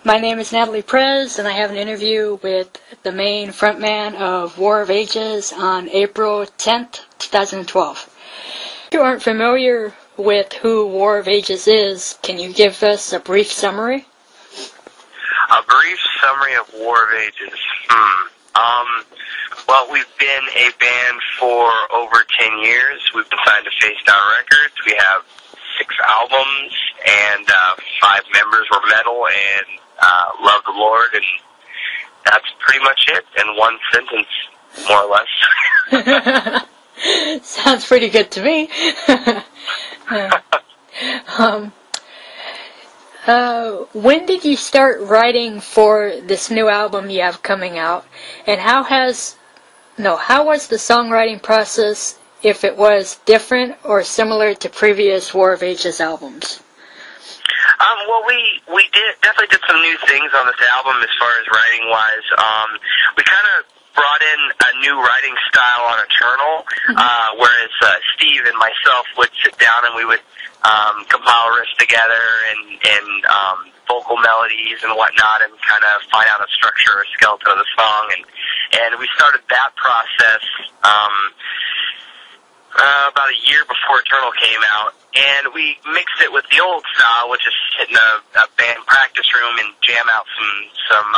My name is Natalie Prez, and I have an interview with the main frontman of War of Ages on April 10th, 2012. If you aren't familiar with who War of Ages is, can you give us a brief summary? A brief summary of War of Ages. Well, we've been a band for over 10 years. We've been signed to Face Down Records. We have 6 albums, and 5 members were metal and love the Lord, and that's pretty much it in one sentence, more or less. Sounds pretty good to me. When did you start writing for this new album you have coming out, and how was the songwriting process, if it was different or similar to previous War of Ages albums? Well, we definitely did some new things on this album as far as writing-wise. We kind of brought in a new writing style on Eternal, whereas Steve and myself would sit down and we would compile riffs together and vocal melodies and whatnot, and kind of find out a structure or skeleton of the song. And we started that process about a year before Eternal came out, and we mixed it with the old style, which is sit in a band practice room and jam out some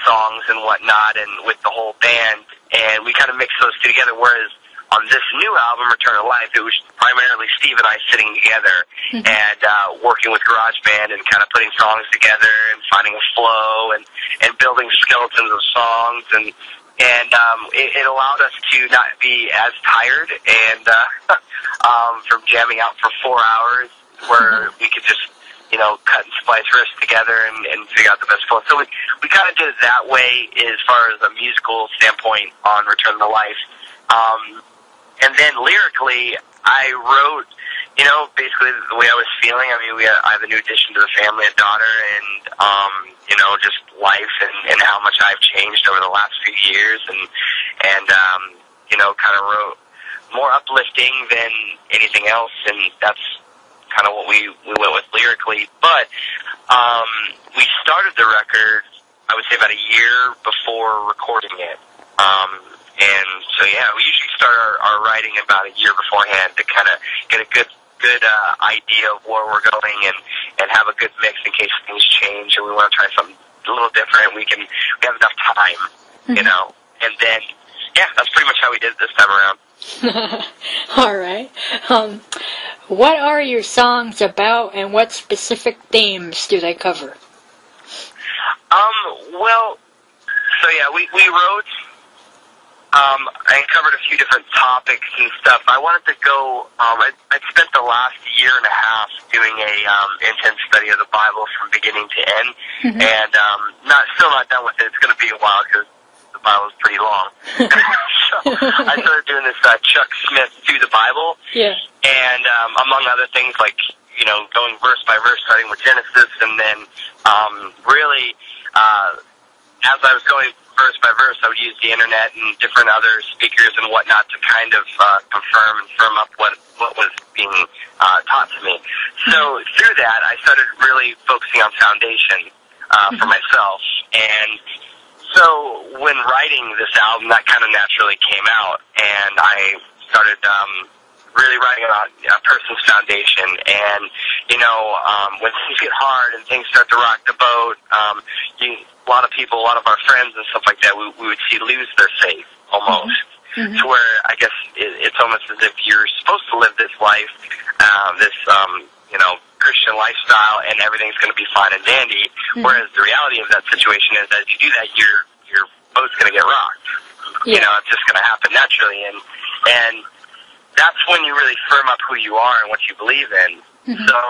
songs and whatnot, and with the whole band, and we kind of mixed those two together, whereas on this new album, Return to Life, it was primarily Steve and I sitting together and working with GarageBand and kind of putting songs together and finding a flow and building skeletons of songs, and it allowed us to not be as tired and from jamming out for 4 hours, where we could just cut and splice riffs together and figure out the best flow. So we kind of did it that way as far as a musical standpoint on Return to Life. And then lyrically, I wrote, basically the way I was feeling. I mean, I have a new addition to the family, a daughter, and, just life and how much I've changed over the last few years, and kind of wrote more uplifting than anything else, and that's kind of what we went with lyrically. But we started the record, I would say, about a year before recording it. And so, yeah, we usually start our writing about a year beforehand to kind of get a good idea of where we're going and have a good mix in case things change and we want to try something a little different. We have enough time, and then, yeah, that's pretty much how we did it this time around. All right. What are your songs about, and what specific themes do they cover? Well, so yeah, we wrote, I covered a few different topics and stuff. I wanted to go, I'd spent the last year and a half doing a intense study of the Bible from beginning to end, and still not done with it. It's going to be a while because the Bible is pretty long. So I started doing this Chuck Smith Through the Bible, and among other things, like, going verse by verse, starting with Genesis, and then really, as I was going verse by verse, I would use the internet and different other speakers and whatnot to kind of confirm and firm up what was being taught to me. So through that, I started really focusing on foundation for myself. And so when writing this album, that kind of naturally came out, and I started really writing about a person's foundation. And, when things get hard and things start to rock the boat, a lot of people, a lot of our friends and stuff like that, we would see lose their faith almost. To where I guess it's almost as if you're supposed to live this life, this Christian lifestyle, and everything's going to be fine and dandy. Whereas the reality of that situation is that if you do that, your boat's going to get rocked. It's just going to happen naturally, and that's when you really firm up who you are and what you believe in. So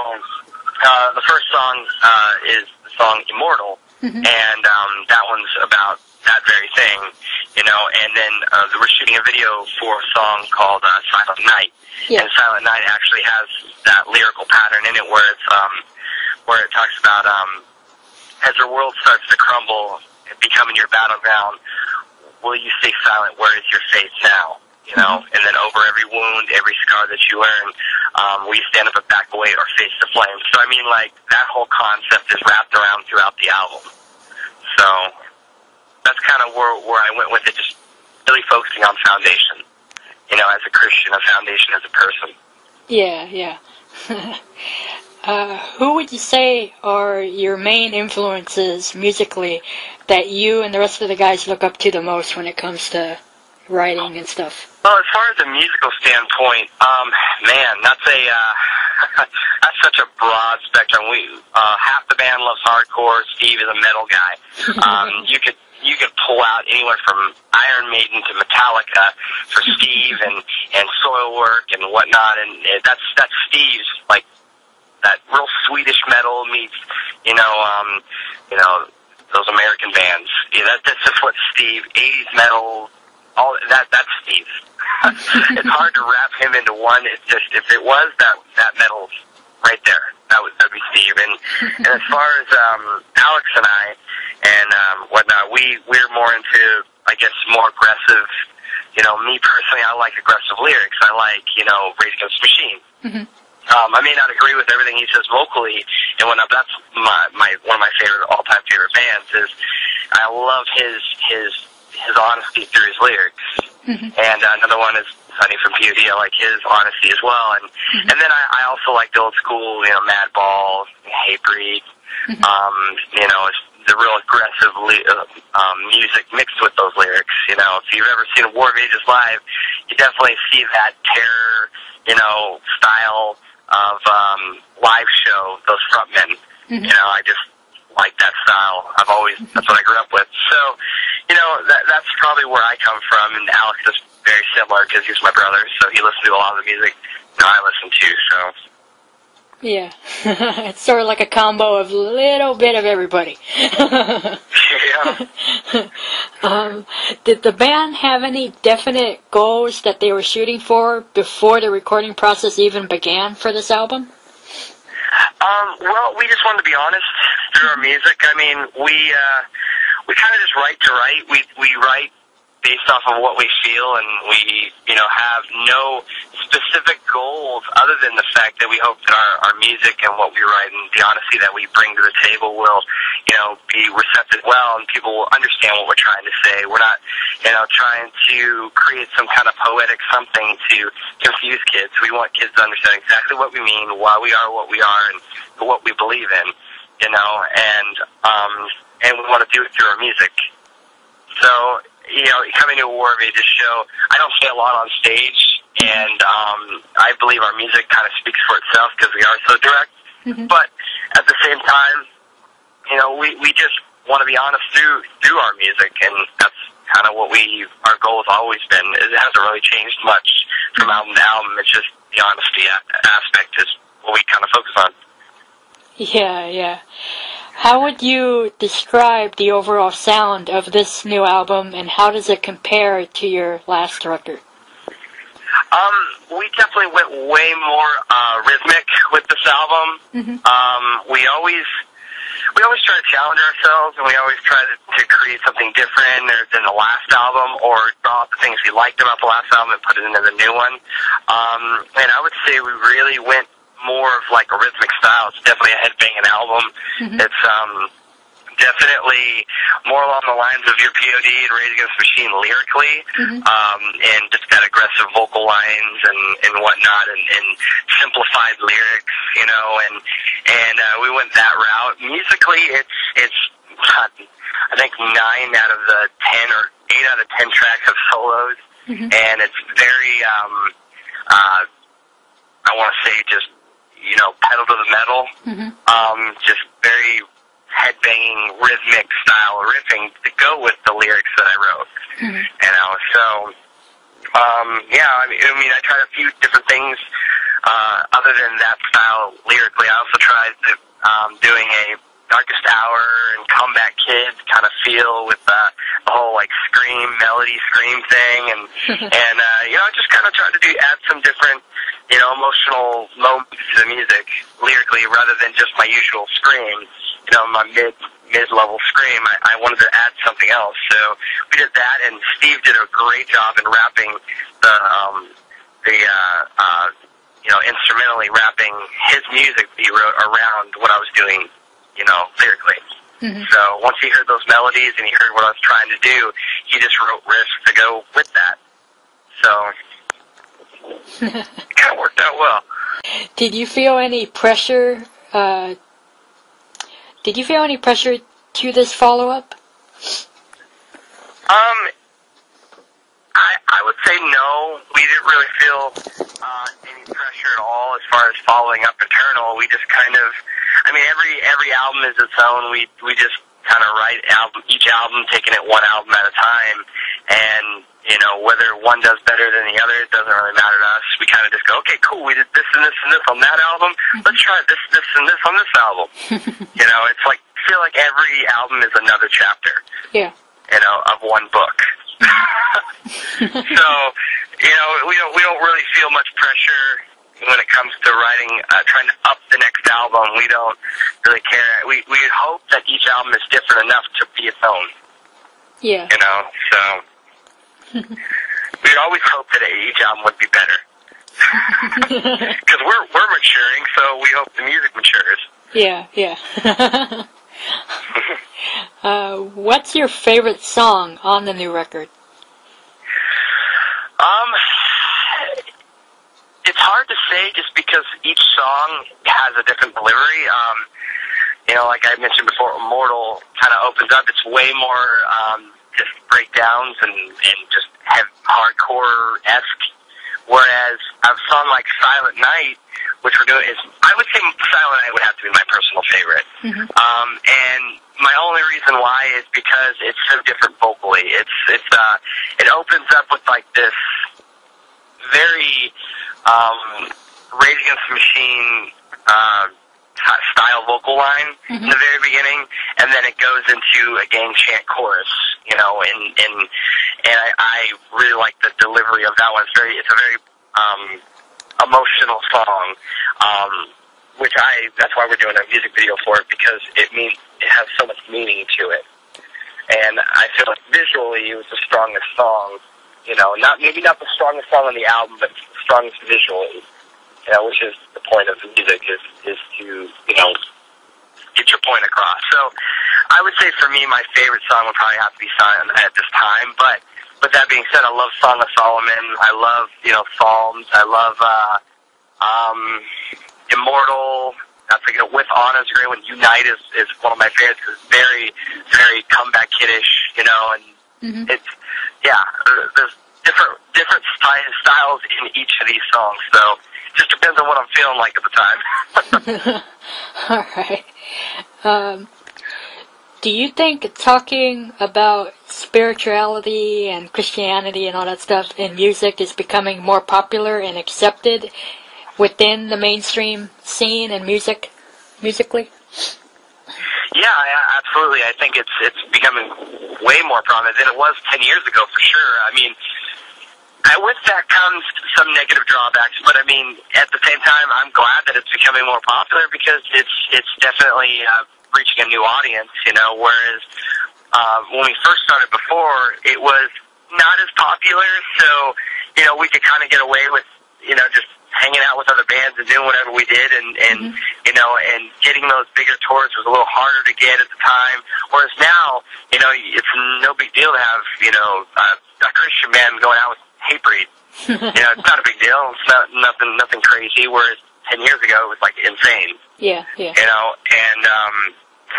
the first song is the song Immortal. And that one's about that very thing, and then we're shooting a video for a song called Silent Night, and Silent Night actually has that lyrical pattern in it where it talks about as the world starts to crumble and becoming your battleground, will you stay silent? Where is your faith now? you know, and then over every wound, every scar that you learn, we stand up and back away or face the flames. So, I mean, like, that whole concept is wrapped around throughout the album. So, that's kind of where I went with it, just really focusing on foundation, you know, as a Christian, a foundation as a person. Yeah, yeah. Who would you say are your main influences musically that you and the rest of the guys look up to the most when it comes to writing and stuff? Well, as far as a musical standpoint, man, that's that's such a broad spectrum. Half the band loves hardcore. Steve is a metal guy. You could pull out anywhere from Iron Maiden to Metallica for Steve, and Soilwork and whatnot, and that's Steve's, like, that real Swedish metal meets, you know, those American bands. Yeah, that's just what Steve, 80s metal, all that's Steve. It's hard to wrap him into one. It's just, if it was that metal right there, that'd be Steve. And as far as Alex and I and whatnot, we're more into, I guess, more aggressive. You know, me personally, I like aggressive lyrics. I like, you know, Rage Against the Machine. Mm-hmm. I may not agree with everything he says vocally and whatnot, but that's one of my all-time favorite bands. Is I love his honesty through his lyrics. Mm-hmm. And another one is Sonny from POD. I like his honesty as well. And then I also like the old school, you know, Madball, Hatebreed. Mm-hmm. You know, it's the real aggressive music mixed with those lyrics. You know, if you've ever seen War of Ages live, you definitely see that terror, you know, style of live show, those frontmen. Mm-hmm. You know, I just like that style. That's what I grew up with. So, you know, that's probably where I come from, and Alex is very similar because he's my brother, so he listens to a lot of the music I listen to, so. Yeah. It's sort of like a combo of a little bit of everybody. Yeah. Did the band have any definite goals that they were shooting for before the recording process even began for this album? Well, we just wanted to be honest through our music. I mean, we kind of just write to write. We write based off of what we feel, and we, you know, have no specific goals other than the fact that we hope that our music and what we write and the honesty that we bring to the table will, you know, be receptive well, and people will understand what we're trying to say. We're not, you know, trying to create some kind of poetic something to confuse kids. We want kids to understand exactly what we mean, why we are what we are, and what we believe in, you know, and we want to do it through our music. So, you know, coming to a War of Ages show, I don't say a lot on stage, and I believe our music kind of speaks for itself because we are so direct. Mm-hmm. But at the same time, you know, we just want to be honest through our music, and that's kind of what our goal has always been. It hasn't really changed much from album to album. It's just the honesty aspect is what we kind of focus on. Yeah, yeah. How would you describe the overall sound of this new album, and how does it compare to your last record? We definitely went way more rhythmic with this album. Mm-hmm. We always try to challenge ourselves, and we always try to create something different than the last album, or draw out the things we liked about the last album and put it into the new one. And I would say we really went more of like a rhythmic style. It's definitely a headbanging album. Mm-hmm. It's definitely more along the lines of your POD and Rage Against the Machine lyrically, mm-hmm. And just that aggressive vocal lines and whatnot, and simplified lyrics, you know, and we went that route. Musically, it's I think 9 out of the 10 or 8 out of 10 tracks have solos, mm-hmm. and it's very I want to say just, you know, pedal to the metal, mm-hmm. Just very headbanging, rhythmic style riffing to go with the lyrics that I wrote. Mm-hmm. You know, so yeah, I mean, I tried a few different things other than that style lyrically. I also tried doing a Darkest Hour and Comeback Kids kind of feel with the whole like melody scream thing, and you know, I just kind of tried to add some different, you know, emotional moments to the music lyrically rather than just my usual scream. You know, my mid-level scream. I wanted to add something else, so we did that, and Steve did a great job in rapping instrumentally rapping his music that he wrote around what I was doing, lyrically. Mm-hmm. So once he heard those melodies and he heard what I was trying to do, he just wrote riffs to go with that. So it kind of worked out well. Did you feel any pressure? To this follow-up? I would say no. We didn't really feel any pressure at all as far as following up Eternal. We just kind of, every album is its own. We just kind of write each album, taking it one album at a time, and whether one does better than the other, it doesn't really matter to us. We kind of just go, okay, cool, we did this and this and this on that album. Let's try this and this on this album. It's like, I feel like every album is another chapter. Yeah. Of one book. So, we don't really feel much pressure when it comes to writing, trying to up the next album. We don't really care. We hope that each album is different enough to be its own. Yeah. So we'd always hope that each album would be better. Because we're maturing, so we hope the music matures. Yeah. What's your favorite song on the new record? It's hard to say just because each song has a different delivery. Like I mentioned before, Immortal kind of opens up. It's way more just breakdowns and just hardcore-esque. Whereas a song like Silent Night, which we're doing, I would say Silent Night would have to be my personal favorite. Mm-hmm. And my only reason why is because it's so different vocally. It opens up with like this very Rage Against the Machine style vocal line in the very beginning, and then it goes into a gang chant chorus, and I really like the delivery of that one. It's a very emotional song, that's why we're doing a music video for it, because it has so much meaning to it. And I feel like visually it was the strongest song, maybe not the strongest song on the album, but the strongest visually, which is the point of the music, is to, get your point across. So I would say for me, my favorite song would probably have to be Silent Night at this time, but that being said, I love Song of Solomon, I love, Psalms, I love, Immortal, that's like, With Honor is a great one. Unite is one of my favorites, because it's very, very comeback kiddish, and it's, there's different styles in each of these songs, so it just depends on what I'm feeling like at the time. All right. Do you think talking about spirituality and Christianity and all that stuff in music is becoming more popular and accepted within the mainstream scene and musically? Yeah, absolutely. I think it's becoming way more prominent than it was 10 years ago, for sure. With that comes some negative drawbacks, but at the same time, I'm glad that it's becoming more popular, because it's definitely reaching a new audience, whereas when we first started before, it was not as popular, so, we could kind of get away with, just hanging out with other bands and doing whatever we did, and and getting those bigger tours was a little harder to get at the time, whereas now, it's no big deal to have, a Christian band going out with Hatebreed. It's not a big deal. It's not nothing crazy. Whereas 10 years ago, it was like insane. Yeah. And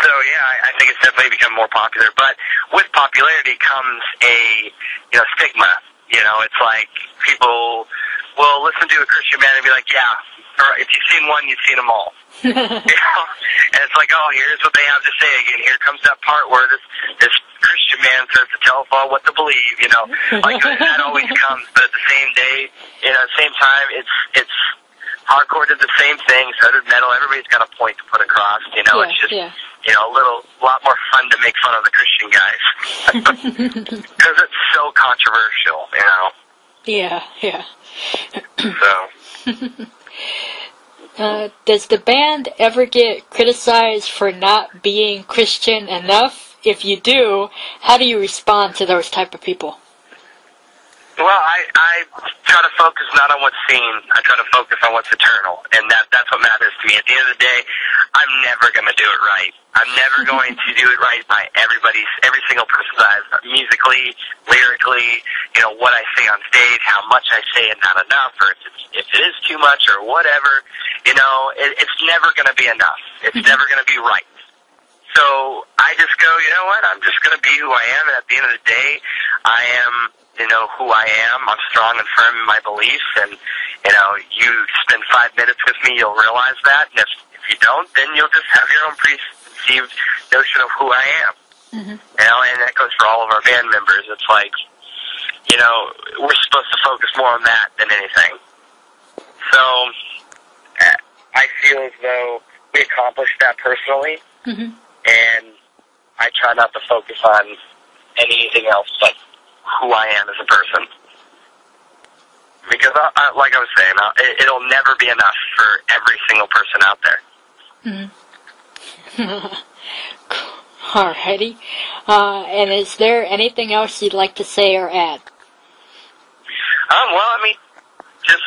so I think it's definitely become more popular. But with popularity comes a stigma. It's like people will listen to a Christian band and be like, yeah, if you've seen one, you've seen them all. And it's like, oh, here's what they have to say again. Here comes that part where this Christian man starts to tell us all what to believe, like that always comes. But at the same time, it's hardcore did the same thing, so did metal. Everybody's got a point to put across, it's just a lot more fun to make fun of the Christian guys, because it's so controversial, Yeah. So Does the band ever get criticized for not being Christian enough? If you do, how do you respond to those type of people? Well, I try to focus not on what's seen. I try to focus on what's eternal, and that's what matters to me. At the end of the day, I'm never going to do it right. I'm never going to do it right by every single person's eyes, musically, lyrically, what I say on stage, how much I say and not enough, or if it is too much or whatever, it's never going to be enough. It's never going to be right. So I just go, you know what, I'm just going to be who I am, and at the end of the day, I am who I am. I'm strong and firm in my beliefs, and, you spend 5 minutes with me, you'll realize that, and if you don't, then you'll just have your own preconceived notion of who I am. Mm-hmm. And that goes for all of our band members. It's like, we're supposed to focus more on that than anything. So, I feel as though we accomplished that personally, mm-hmm. and I try not to focus on anything else but who I am as a person. Because, like I was saying, it'll never be enough for every single person out there. Mm-hmm. Alrighty. And is there anything else you'd like to say or add? Well, I mean, just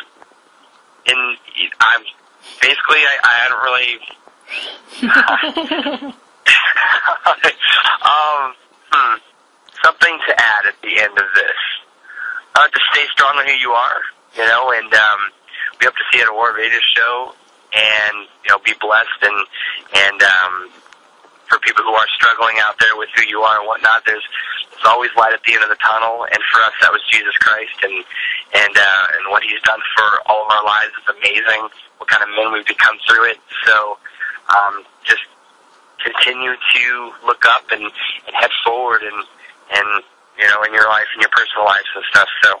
I don't really. Something to add at the end of this. To stay strong in who you are, and we hope to see you at a War of Ages show, and be blessed, and for people who are struggling out there with who you are and whatnot, there's always light at the end of the tunnel, and for us that was Jesus Christ, and what He's done for all of our lives is amazing. What kind of men we've become through it. So just continue to look up and head forward and in your life and your personal lives and stuff. So